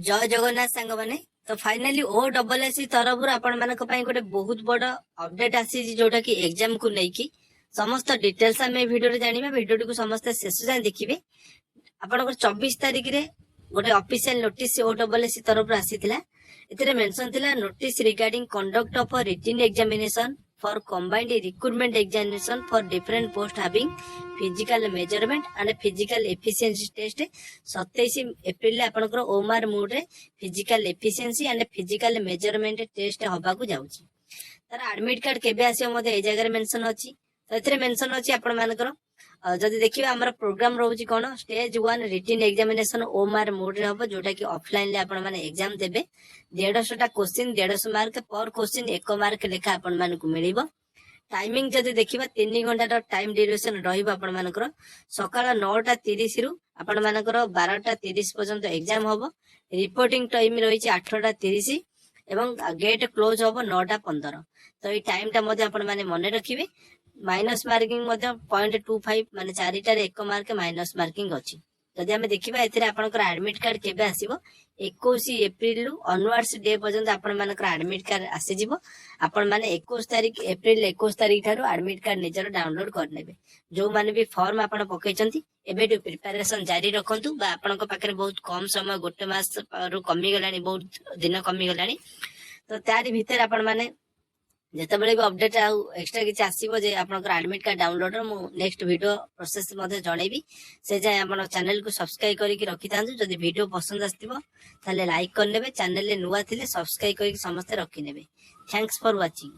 जय जगन्नाथ सांग माने तो फाइनाली ओ डबल एस तरफ आपण मानक गोटे बहुत बड़ अपडेट आसी जोटा कि एग्जाम को लेकिन समस्त डिटेल्स आम भिडियो जाना भिडियो को समस्त शेष जाए देखिए आपन 24 तारिख रे गोटे official notice O double S तरफ आसीथिला एथिरे मेंशन थिला notice regarding conduct of written examination for combined recruitment examination for different post having physical measurement and physical efficiency test 27 April आपनकर ओमार मोड रे physical efficiency and physical measurement test होबा को जाउची तार एडमिट कार्ड केबे आसी मते ए जगह मेंशन अछि तो एथिरे मेंशन अछि आपन मानकर जदि देखिए आमर प्रोग्राम रोची कौन स्टेज 1 रिटन एग्जामिनेशन ओमार मोड रे हबो जोटा कि ऑफलाइन ले आपण माने एग्जाम देबे 150टा क्वेश्चन 150 मार्क पर क्वेश्चन 1 मार्क लेखा आपण माने को मिलिबो टाइमिंग जदि देखिबा 3 घंटा टाइम ड्यूरेशन रहिबो आपण मानकर सकाळ 9:30 रु आपण मानकर 12:30 पर्यंत एग्जाम हबो रिपोर्टिंग टाइम रही 8:30 एवं गेट क्लोज हबो 9:15 तो ये टाइम टा मध्ये आपण माने मने रखिबे माइनस मार्किंग 0.25 माने 4टार 1 मार्क माइनस मार्किंग अछि जदि हमें देखिबा एथिरे आपनकर एडमिट कार्ड केबे आसीबो 21 एप्रिल रु ऑनवर्ड्स डे पर्यंत आपण मानकर एडमिट कार्ड आसी जिवो आपण माने 21 तारिख एप्रिल 21 तारिख थारु एडमिट कार्ड निजर डाउनलोड कर नेबे जो माने भी फॉर्म आपण पकेचंती एबे टू प्रिपरेशन जारी रखंतु बा आपनक पाखरे बहुत कम समय गोटे मास रु कमी गलानी बहुत दिन कमी गलानी तो तारि भीतर आपण माने जेतेबेले भी अपडेट आउ एक्स्ट्रा किछि आसीबो जे आपनकर एडमिट कार्ड डाउनलोड मु नेक्स्ट वीडियो प्रोसेस मध्ये जणैबी से जाय आपन चैनल को सब्सक्राइब करी कि रखि थांतु जदि वीडियो पसंद आस्तिबो ताले लाइक कर नेबे चैनल ले नुवा थिले सब्सक्राइब करी समस्त रखि नेबे थैंक्स फॉर वाचिंग।